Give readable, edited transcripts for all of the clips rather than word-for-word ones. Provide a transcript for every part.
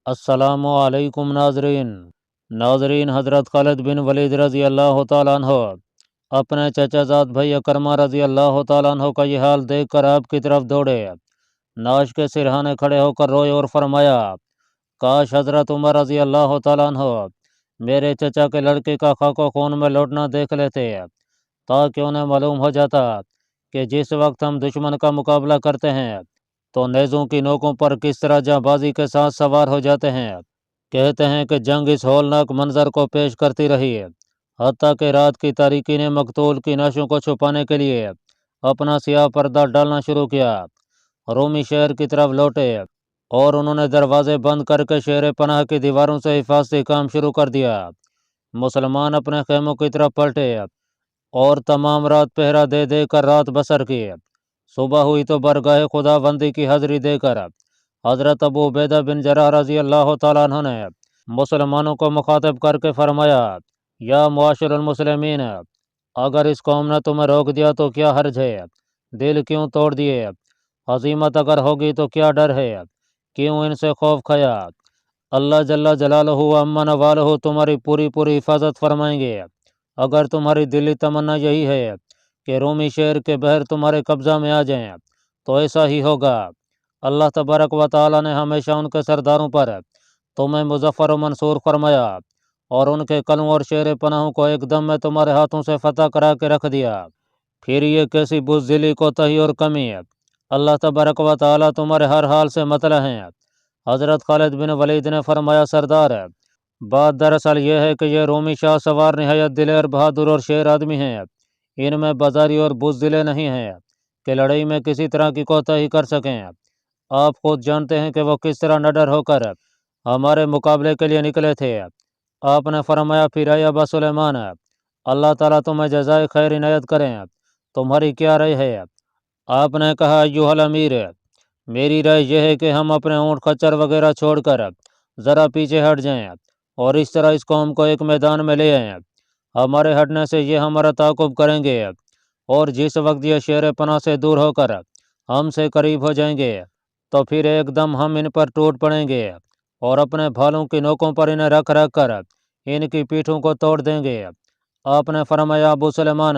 السلام علیکم ناظرین حضرت خالد بن ولید رضی اللہ تعالیٰ عنہ اپنے چچا زاد بھائی اکرمہ رضی اللہ تعالیٰ عنہ کا یہ حال دیکھ کر آپ کی طرف دوڑے، ناش کے سرہانے کھڑے ہو کر روئے اور فرمایا، کاش حضرت عمر رضی اللہ تعالیٰ عنہ میرے چچا کے لڑکے کا خاک و خون میں لوٹنا دیکھ لیتے، تاکہ انہیں معلوم ہو جاتا کہ جس وقت ہم دشمن کا مقابلہ کرتے ہیں تو نیزوں کی نوکوں پر کس طرح جاں بازی کے ساتھ سوار ہو جاتے ہیں۔ کہتے ہیں کہ جنگ اس ہولناک منظر کو پیش کرتی رہی، حتیٰ کہ رات کی تاریکی نے مقتول کی نعشوں کو چھپانے کے لیے اپنا سیاہ پردہ ڈالنا شروع کیا۔ رومی شہر کی طرف لوٹے اور انہوں نے دروازے بند کر کے شہر پناہ کی دیواروں سے حفاظتی کام شروع کر دیا۔ مسلمان اپنے خیموں کی طرف پلٹے اور تمام رات پہرا دے دے کر رات بسر کی۔ صبح ہوئی تو برگاہ خدا بندی کی حاضری دے کر حضرت ابو عبیدہ بن جراح رضی اللہ تعالیٰ عنہ نے مسلمانوں کو مخاطب کر کے فرمایا، یا معاشر المسلمین، اگر اس قوم نے تمہیں روک دیا تو کیا حرج ہے؟ دل کیوں توڑ دیے؟ ہزیمت اگر ہوگی تو کیا ڈر ہے؟ کیوں ان سے خوف کھایا؟ اللہ جل جلالہ و عما نوالہ تمہاری پوری حفاظت فرمائیں گے۔ اگر تمہاری دلی تمنا یہی ہے کہ رومی شہر کے بحر تمہارے قبضہ میں آ جائیں تو ایسا ہی ہوگا۔ اللہ تبارک و تعالیٰ نے ہمیشہ ان کے سرداروں پر تمہیں مظفر و منصور فرمایا اور ان کے قلعوں اور شہر پناہوں کو ایک دم میں تمہارے ہاتھوں سے فتح کرا کے رکھ دیا۔ پھر یہ کیسی بزدلی کوتاہی اور کمی ہے؟ اللہ تبارک و تعالیٰ تمہارے ہر حال سے مطلع ہیں۔ حضرت خالد بن ولید نے فرمایا، سردار، بات دراصل یہ ہے کہ یہ رومی شاہ سوار نہایت دلیر بہادر اور شیر آدمی ہیں۔ ان میں بازاری اور بزدلے نہیں ہیں کہ لڑائی میں کسی طرح کی کوتاہی کر سکیں۔ آپ خود جانتے ہیں کہ وہ کس طرح نڈر ہو کر ہمارے مقابلے کے لیے نکلے تھے۔ آپ نے فرمایا، پھر اے ابا سلیمان، اللہ تعالیٰ تمہیں جزائے خیر عنایت کریں، تمہاری کیا رائے ہے؟ آپ نے کہا، ایھا الامیر، میری رائے یہ ہے کہ ہم اپنے اونٹ خچر وغیرہ چھوڑ کر ذرا پیچھے ہٹ جائیں اور اس طرح اس قوم کو ایک میدان میں لے آئیں۔ ہمارے ہٹنے سے یہ ہمارا تعاقب کریں گے اور جس وقت یہ شہر پناہ سے دور ہو کر ہم سے قریب ہو جائیں گے تو پھر ایک دم ہم ان پر ٹوٹ پڑیں گے اور اپنے بھالوں کی نوکوں پر انہیں رکھ رکھ کر ان کی پیٹھوں کو توڑ دیں گے۔ آپ نے فرمایا، ابو سلیمان،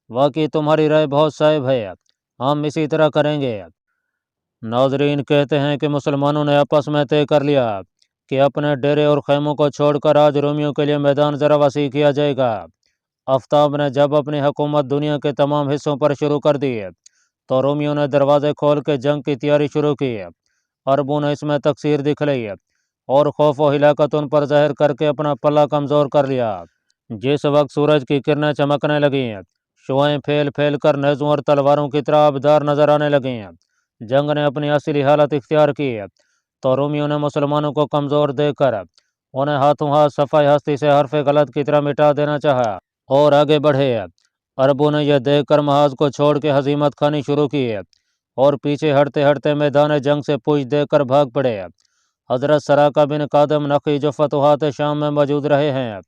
واقعی تمہاری رائے بہت صائب ہے، ہم اسی طرح کریں گے۔ ناظرین، کہتے ہیں کہ مسلمانوں نے آپس میں طے کر لیا کہ اپنے ڈیرے اور خیموں کو چھوڑ کر آج رومیوں کے لیے میدان ذرا وسیع کیا جائے گا۔ آفتاب نے جب اپنی حکومت دنیا کے تمام حصوں پر شروع کر دی تو رومیوں نے دروازے کھول کے جنگ کی تیاری شروع کی۔ عربوں نے اس میں تقصیر دکھلائی اور خوف و ہلاکت ان پر ظاہر کر کے اپنا پلہ کمزور کر لیا۔ جس وقت سورج کی کرنیں چمکنے لگیں، شعاعیں پھیل پھیل کر نیزوں اور تلواروں کی طرح آبدار نظر آنے لگیں، جنگ نے اپنی اصلی حالت اختیار کی تو رومیوں نے مسلمانوں کو کمزور دیکھ کر انہیں ہاتھوں ہاتھ صفحہ ہستی سے حرف غلط کی طرح مٹا دینا چاہا اور آگے بڑھے۔ عربوں نے یہ دیکھ کر محاذ کو چھوڑ کے ہزیمت کھانی شروع کی اور پیچھے ہٹتے ہٹتے میدان جنگ سے پوچھ دے کر بھاگ پڑے۔ حضرت سراقہ بن قادم نقی، جو فتوحات شام میں موجود رہے ہیں،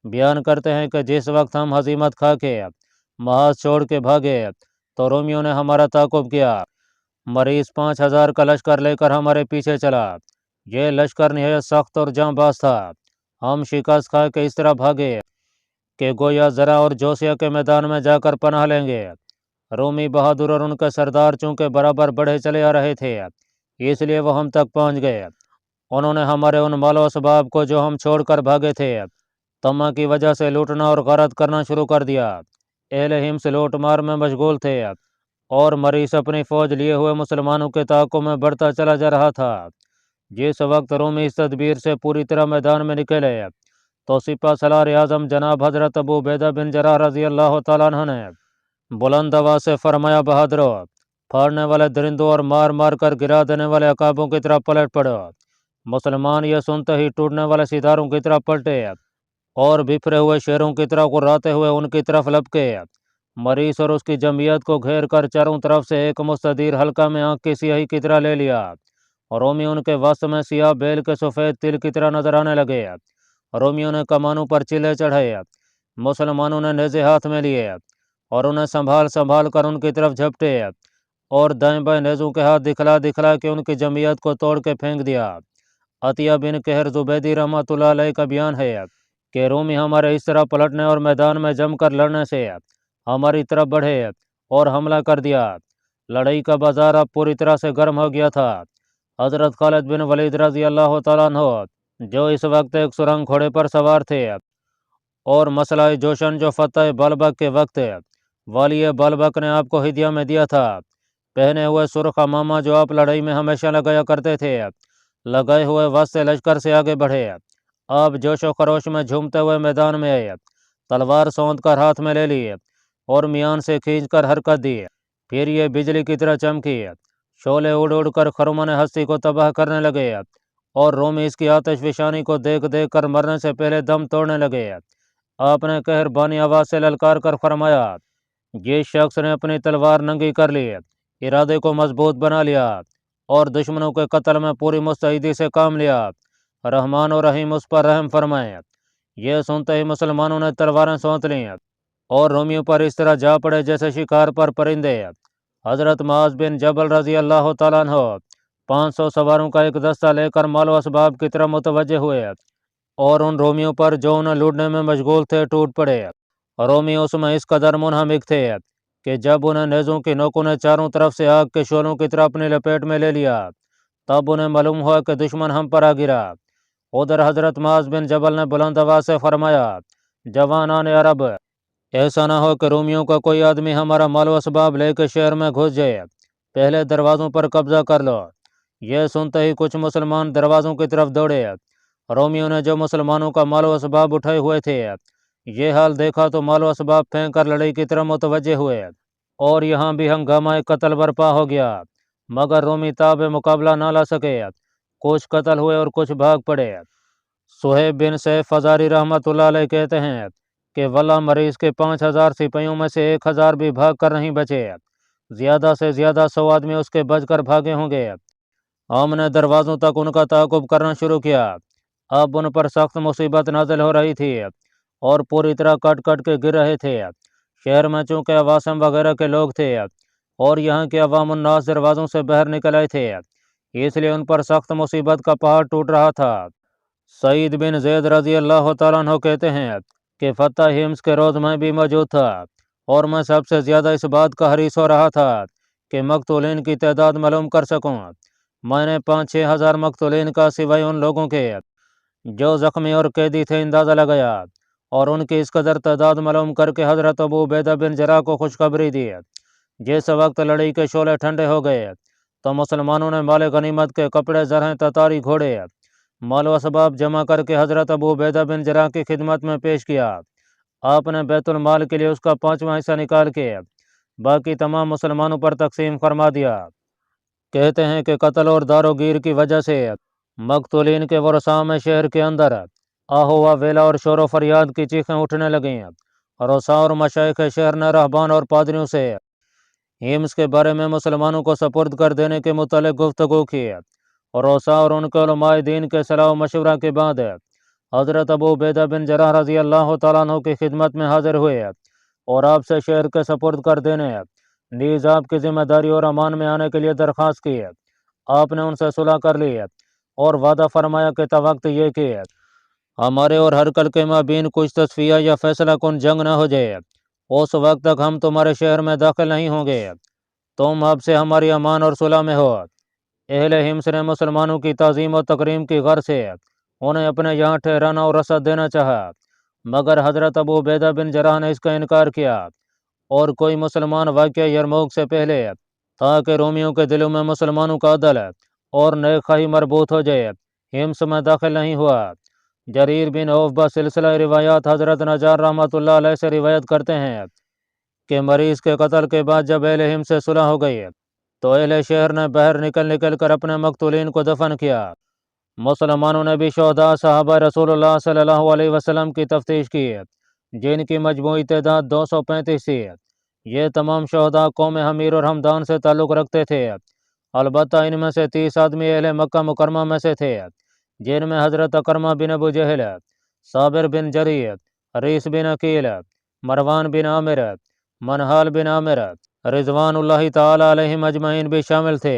بیان کرتے ہیں کہ جس وقت ہم ہزیمت کھا کے محاذ چھوڑ کے بھاگے تو رومیوں نے ہمارا تعاقب کیا۔ مریض 5000 کا لشکر لے کر ہمارے پیچھے چلا۔ یہ لشکر نہایت سخت اور جاں باز تھا۔ ہم شکست کھا کے اس طرح بھاگے کہ گویا زرہ اور جوسیہ کے میدان میں جا کر پناہ لیں گے۔ رومی بہادر اور ان کے سردار چونکہ برابر بڑھے چلے آ رہے تھے، اس لیے وہ ہم تک پہنچ گئے۔ انہوں نے ہمارے ان مال و اسباب کو جو ہم چھوڑ کر بھاگے تھے طمع کی وجہ سے لوٹنا اور غارت کرنا شروع کر دیا۔ اہل حمص لوٹ مار میں مشغول تھے اور مریض اپنی فوج لیے ہوئے مسلمانوں کے تعاقب میں بڑھتا چلا جا رہا تھا۔ جس وقت رومی اس تدبیر سے پوری طرح میدان میں نکلے تو سپہ سالار اعظم جناب حضرت ابو عبیدہ بن جراح رضی اللہ تعالیٰ عنہ نے بلند آواز سے فرمایا، بہادرو، پھاڑنے والے درندوں اور مار مار کر گرا دینے والے عقابوں کی طرح پلٹ پڑو۔ مسلمان یہ سنتے ہی ٹوٹنے والے ستاروں کی طرح پلٹے اور بکھرے ہوئے شیروں کی طرح غراتے ہوئے ان کی طرف لپکے۔ مریض اور اس کی جمعیت کو گھیر کر چاروں طرف سے ایک مستدیر حلقہ میں آنکھ کی سیاہی کی طرح لے لیا۔ رومی ان کے وسط میں سیاہ بیل کے سفید تل کی طرح نظر آنے لگے۔ رومیوں نے کمانوں پر چلے چڑھائے، مسلمانوں نے نیزے ہاتھ میں لیے اور انہیں سنبھال سنبھال کر ان کی طرف جھپٹے اور دائیں بائیں نیزوں کے ہاتھ دکھلا دکھلا کے ان کی جمعیت کو توڑ کے پھینک دیا۔ عطیہ بن قہر زبیدی رحمۃ اللہ علیہ کا بیان ہے کہ رومی ہمارے اس طرح پلٹنے اور میدان میں جم کر لڑنے سے ہماری طرف بڑھے اور حملہ کر دیا۔ لڑائی کا بازار اب پوری طرح سے گرم ہو گیا تھا۔ حضرت خالد بن ولید رضی اللہ تعالیٰ عنہ جو اس وقت ایک سرنگ گھوڑے پر سوار تھے اور مسئلہ جوشن جو فتح بلبک کے وقت والی بلبک نے آپ کو ہدیہ میں دیا تھا، پہنے ہوئے سرخ امامہ جو آپ لڑائی میں ہمیشہ لگایا کرتے تھے، لگائے ہوئے وسط لشکر سے آگے بڑھے۔ آپ جوش و خروش میں جھومتے ہوئے میدان میں آئے، تلوار سونت کر ہاتھ میں لے لی اور میان سے کھینچ کر حرکت دی۔ پھر یہ بجلی کی طرح چمکی، شعلے اڑ اڑ کر خرمن ہستی کو تباہ کرنے لگے اور رومی اس کی آتش فشانی کو دیکھ دیکھ کر مرنے سے پہلے دم توڑنے لگے۔ آپ نے قہر بانی آواز سے للکار کر فرمایا، جس شخص نے اپنی تلوار ننگی کر لی، ارادے کو مضبوط بنا لیا اور دشمنوں کے قتل میں پوری مستعدی سے کام لیا، رحمان و رحیم اس پر رحم فرمائے۔ یہ سنتے ہی مسلمانوں نے تلواریں سونت لیں اور رومیوں پر اس طرح جا پڑے جیسے شکار پر پرندے۔ حضرت معاذ بن جبل رضی اللہ تعالیٰ عنہ 500 سواروں کا ایک دستہ لے کر مال و اسباب کی طرف متوجہ ہوئے اور ان رومیوں پر جو انہیں لوٹنے میں مشغول تھے ٹوٹ پڑے۔ رومی اس میں اس قدر منہمک تھے کہ جب انہیں نیزوں کی نوکوں نے چاروں طرف سے آگ کے شعلوں کی طرح اپنی لپیٹ میں لے لیا، تب انہیں معلوم ہوا کہ دشمن ہم پر آ گرا۔ ادھر حضرت معاذ بن جبل نے بلند آواز سے فرمایا، جوانان عرب، ایسا نہ ہو کہ رومیوں کا کوئی آدمی ہمارا مال و اسباب لے کے شہر میں گھس جائے، پہلے دروازوں پر قبضہ کر لو۔ یہ سنتے ہی کچھ مسلمان دروازوں کی طرف دوڑے۔ رومیوں نے جو مسلمانوں کا مال و اسباب اٹھائے ہوئے تھے، یہ حال دیکھا تو مال و اسباب پھینک کر لڑائی کی طرف متوجہ ہوئے اور یہاں بھی ہنگامہ قتل برپا ہو گیا، مگر رومی تاب مقابلہ نہ لا سکے۔ کچھ قتل ہوئے اور کچھ بھاگ پڑے۔ صہیب بن سیف فزاری رحمۃ اللہ علیہ کہتے ہیں کہ واللہ مریض کے 5000 سپاہیوں میں سے 1000 بھی بھاگ کر نہیں بچے، زیادہ سے زیادہ 100 آدمی اس کے بچ کر بھاگے ہوں گے۔ ہم نے دروازوں تک ان کا تعاقب کرنا شروع کیا۔ اب ان پر سخت مصیبت نازل ہو رہی تھی اور پوری طرح کٹ کٹ کے گر رہے تھے۔ شہر میں چونکہ عواصم وغیرہ کے لوگ تھے اور یہاں کے عوام الناس دروازوں سے باہر نکل آئے تھے، اس لیے ان پر سخت مصیبت کا پہاڑ ٹوٹ رہا تھا۔ سعید بن زید رضی اللہ تعالیٰ عنہ کہتے ہیں کہ فتح ہمس کے روز میں بھی موجود تھا اور میں سب سے زیادہ اس بات کا حریص ہو رہا تھا کہ مقتولین کی تعداد معلوم کر سکوں۔ میں نے 5-6 ہزار مقتولین کا سوائے ان لوگوں کے جو زخمی اور قیدی تھے اندازہ لگایا اور ان کی اس قدر تعداد معلوم کر کے حضرت ابو عبیدہ بن جراح کو خوشخبری دی۔ جس وقت لڑائی کے شعلے ٹھنڈے ہو گئے تو مسلمانوں نے مال غنیمت کے کپڑے، زرہیں، تتاری، گھوڑے، مال و اسباب جمع کر کے حضرت ابو عبیدہ بن جراح کی خدمت میں پیش کیا۔ آپ نے بیت المال کے لیے اس کا 5واں حصہ نکال کے باقی تمام مسلمانوں پر تقسیم فرما دیا۔ کہتے ہیں کہ قتل اور دار و گیر کی وجہ سے مقتولین کے ورثاء میں شہر کے اندر آہو و ویلا اور شور و فریاد کی چیخیں اٹھنے لگیں۔ رؤساء اور مشائخ شہر نے رہبان اور پادریوں سے ہمس کے بارے میں مسلمانوں کو سپرد کر دینے کے متعلق گفتگو کی۔ رؤساء اور ان کے علماء دین کے صلاح و مشورہ کے بعد حضرت ابو عبیدہ بن جراح رضی اللہ تعالیٰ عنہ کی خدمت میں حاضر ہوئے اور آپ سے شہر کے سپرد کر دینے نیز آپ کی ذمہ داری اور امان میں آنے کے لیے درخواست کی۔ آپ نے ان سے صلح کر لی اور وعدہ فرمایا کہ تا وقت یہ کہ ہمارے اور ہرکل کے مابین کچھ تصفیہ یا فیصلہ کن جنگ نہ ہو جائے، اس وقت تک ہم تمہارے شہر میں داخل نہیں ہوں گے۔ تم اب سے ہماری امان اور صلح میں ہو۔ اہل ہمس نے مسلمانوں کی تعظیم و تکریم کی غرض سے انہیں اپنے یہاں ٹھہرانا اور رسد دینا چاہا، مگر حضرت ابو عبیدہ بن جراح نے اس کا انکار کیا اور کوئی مسلمان واقعہ یرموک سے پہلے تاکہ رومیوں کے دلوں میں مسلمانوں کا عدل اور نیک خواہی مربوط ہو جائے ہمس میں داخل نہیں ہوا۔ جریر بن عوف بسلسلہ روایات حضرت نجار رحمۃ اللہ علیہ سے روایت کرتے ہیں کہ مریض کے قتل کے بعد جب اہل ہمس سے صلح ہو گئی تو اہل شہر نے باہر نکل کر اپنے مقتولین کو دفن کیا۔ مسلمانوں نے بھی شہداء صحابہ رسول اللہ صلی اللہ علیہ وسلم کی تفتیش کی، جن کی مجموعی تعداد 235 تھی۔ یہ تمام شہداء قوم حمیر اور ہمدان سے تعلق رکھتے تھے، البتہ ان میں سے 30 آدمی اہل مکہ مکرمہ میں سے تھے، جن میں حضرت اکرمہ بن ابو جہل، صابر بن جریح، ریس بن عقیل، مروان بن عامر، منحال بن عامر رضوان اللہ تعالی علیہم اجمعین بھی شامل تھے۔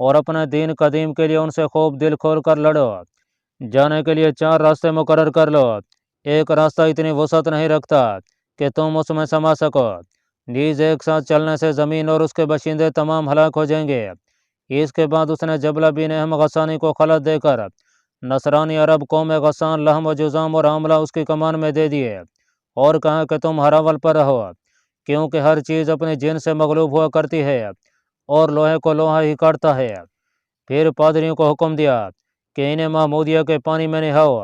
اور اپنے دین قدیم کے لیے ان سے خوب دل کھول کر لڑو۔ جانے کے لیے 4 راستے مقرر کر لو۔ ایک راستہ اتنی وسعت نہیں رکھتا کہ تم اس میں سما سکو، نیز ایک ساتھ چلنے سے زمین اور اس کے باشندے تمام ہلاک ہو جائیں گے۔ اس کے بعد اس نے جبلہ بن احم غسانی کو خلعت دے کر نصرانی عرب قوم غسان لحم و جزام اور عاملہ اس کی کمان میں دے دیے، اور کہا کہ تم ہراول پر رہو، کیونکہ ہر چیز اپنی جن سے مغلوب ہوا کرتی ہے اور لوہے کو لوہا ہی کاٹتا ہے۔ پھر پادریوں کو حکم دیا کہ انہیں محمودیہ کے پانی میں نہاؤ،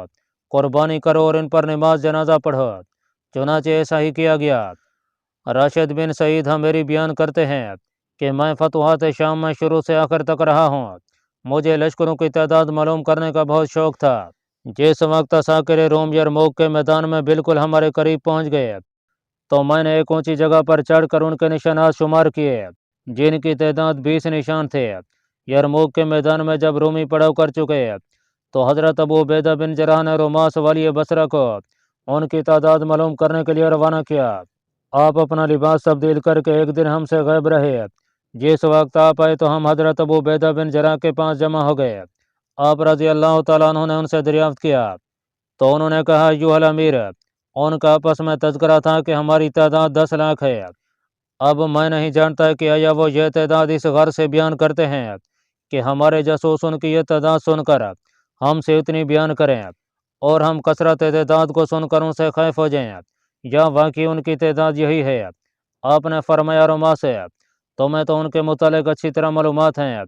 قربانی کرو اور ان پر نماز جنازہ پڑھو۔ چنانچہ ایسا ہی کیا گیا۔ راشد بن سعید ہمیری بیان کرتے ہیں کہ میں فتوحات شام میں شروع سے آخر تک رہا ہوں۔ مجھے لشکروں کی تعداد معلوم کرنے کا بہت شوق تھا۔ جس وقت عساکر روم یرموک کے میدان میں بالکل ہمارے قریب پہنچ گئے تو میں نے ایک اونچی جگہ پر چڑھ کر ان کے نشانات شمار کیے، جن کی تعداد 20 نشان تھے۔ یرموک کے میدان میں جب رومی پڑاؤ کر چکے تو حضرت ابو عبیدہ بن جراح نے روماس والی بصرہ کو ان کی تعداد معلوم کرنے کے لیے روانہ کیا۔ آپ اپنا لباس تبدیل کر کے ایک دن ہم سے غائب رہے۔ جس وقت آپ آئے تو ہم حضرت ابو عبیدہ بن جراح کے پاس جمع ہو گئے۔ آپ رضی اللہ تعالیٰ عنہ نے ان سے دریافت کیا تو انہوں نے کہا، ایھا الامیر، ان کا آپس میں تذکرہ تھا کہ ہماری تعداد 10 لاکھ ہے۔ اب میں نہیں جانتا کہ آیا وہ یہ تعداد اس غرض سے بیان کرتے ہیں کہ ہمارے جاسوس ان کی یہ تعداد سن کر ہم سے اتنی بیان کریں اور ہم کثرت تعداد کو سن کر ان سے خائف ہو جائیں، یا واقعی ان کی تعداد یہی ہے۔ آپ نے فرمایا، روماس، تمہیں تو ان کے متعلق اچھی طرح معلومات ہیں۔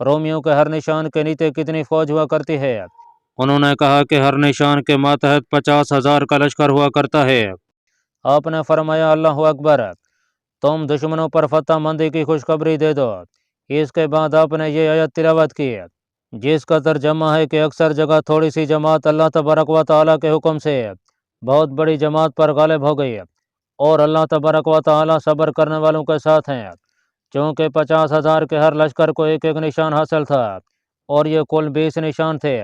رومیوں کے ہر نشان کے نیچے کتنی فوج ہوا کرتی ہے؟ انہوں نے کہا کہ ہر نشان کے ماتحت 50,000 کا لشکر ہوا کرتا ہے۔ آپ نے فرمایا، اللہ اکبر، تم دشمنوں پر فتح مندی کی خوشخبری دے دو۔ اس کے بعد آپ نے یہ آیت تلاوت کی، جس کا ترجمہ ہے کہ اکثر جگہ تھوڑی سی جماعت اللہ تبارک و تعالیٰ کے حکم سے بہت بڑی جماعت پر غالب ہو گئی، اور اللہ تبارک و تعالیٰ صبر کرنے والوں کے ساتھ ہیں۔ چونکہ 50,000 کے ہر لشکر کو ایک ایک نشان حاصل تھا، اور یہ کل 20 نشان تھے،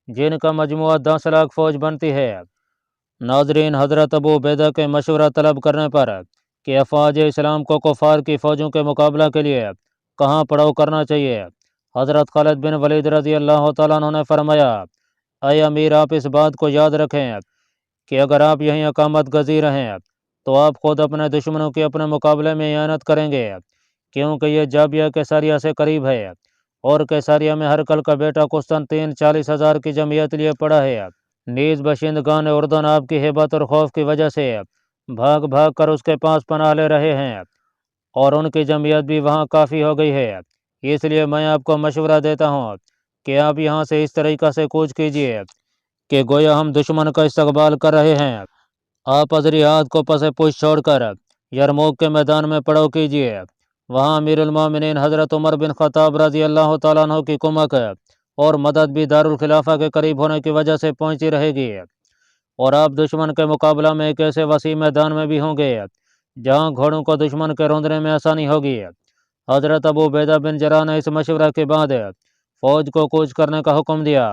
جن کا مجموعہ 10 لاکھ فوج بنتی ہے۔ ناظرین، حضرت ابو عبیدہ کے مشورہ طلب کرنے پر کہ افواج اسلام کو کفار کی فوجوں کے مقابلہ کے لیے کہاں پڑاؤ کرنا چاہیے، حضرت خالد بن ولید رضی اللہ تعالیٰ عنہ نے فرمایا، اے امیر، آپ اس بات کو یاد رکھیں کہ اگر آپ یہیں اقامت گزیر ہیں تو آپ خود اپنے دشمنوں کے اپنے مقابلے میں اعانت کریں گے، کیونکہ یہ جابیہ کیساریہ سے قریب ہے، اور کیساریہ میں ہرقل کا بیٹا قسطنطین 40,000 کی جمعیت لیے پڑا ہے۔ نیز باشندگان اردن آپ کی ہیبت اور خوف کی وجہ سے بھاگ بھاگ کر اس کے پاس پناہ لے رہے ہیں، اور ان کی جمعیت بھی وہاں کافی ہو گئی ہے۔ اس لیے میں آپ کو مشورہ دیتا ہوں کہ آپ یہاں سے اس طریقہ سے کوچ کیجیے کہ گویا ہم دشمن کا استقبال کر رہے ہیں۔ آپ ازریات کو پس پش چھوڑ کر یرموک کے میدان میں پڑاؤ کیجیے۔ وہاں امیر المومنین حضرت عمر بن خطاب رضی اللہ تعالیٰ عنہ کی کمک اور مدد بھی دارالخلافہ کے قریب ہونے کی وجہ سے پہنچتی رہے گی، اور آپ دشمن کے مقابلہ میں ایک ایسے وسیع میدان میں بھی ہوں گے جہاں گھوڑوں کو دشمن کے روندنے میں آسانی ہوگی۔ حضرت ابو عبیدہ بن جراح نے اس مشورہ کے بعد فوج کو کوچ کرنے کا حکم دیا،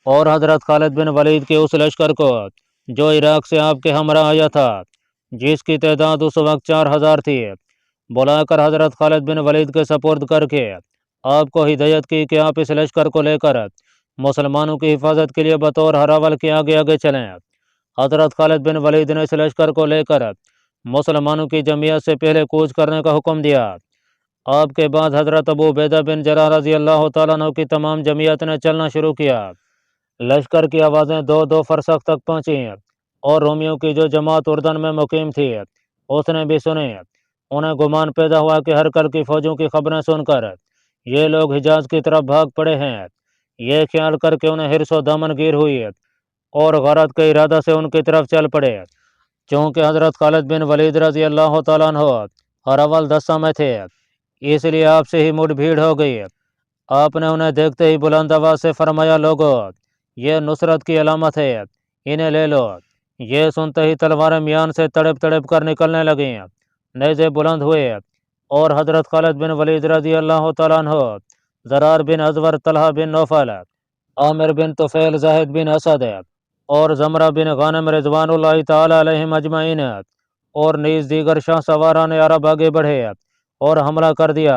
اور حضرت خالد بن ولید کے اس لشکر کو جو عراق سے آپ کے ہمراہ آیا تھا، جس کی تعداد اس وقت 4,000 تھی، بلا کر حضرت خالد بن ولید کے سپرد کر کے آپ کو ہدایت کی کہ آپ اس لشکر کو لے کر مسلمانوں کی حفاظت کے لیے بطور ہراول کے آگے آگے چلیں۔ حضرت خالد بن ولید نے اس لشکر کو لے کر مسلمانوں کی جمعیت سے پہلے کوچ کرنے کا حکم دیا۔ آپ کے بعد حضرت ابو عبیدہ بن جراح رضی اللہ تعالیٰ عنہ کی تمام جمعیت نے چلنا شروع کیا۔ لشکر کی آوازیں 2-2 فرسخ تک پہنچیں، اور رومیوں کی جو جماعت اردن میں مقیم تھی اس نے بھی سنی۔ انہیں گمان پیدا ہوا کہ ہرقل کی فوجوں کی خبریں سن کر یہ لوگ حجاز کی طرف بھاگ پڑے ہیں۔ یہ خیال کر کے انہیں حرص و دامن گیر ہوئی اور غارت کے ارادہ سے ان کی طرف چل پڑے۔ چونکہ حضرت خالد بن ولید رضی اللہ تعالیٰ عنہ ہراول دستہ میں تھے، اس لیے آپ سے ہی مڈ بھیڑ ہو گئی۔ آپ نے انہیں دیکھتے ہی بلند آواز سے فرمایا، لوگو، یہ نصرت کی علامت ہے، انہیں لے لو۔ یہ سنتے ہی تلواریں میان سے تڑپ تڑپ کر نکلنے لگیں، نیزے بلند ہوئے، اور حضرت خالد بن ولید رضی اللہ تعالیٰ عنہ، زرار بن ازور، طلحہ بن نوفل، عامر بن طفیل، زاہد بن اسد اور زمرہ بن غانم رضوان اللہ تعالیٰ علیہم اجمعین، اور نیز دیگر شاہ سواران عرب آگے بڑھے اور حملہ کر دیا۔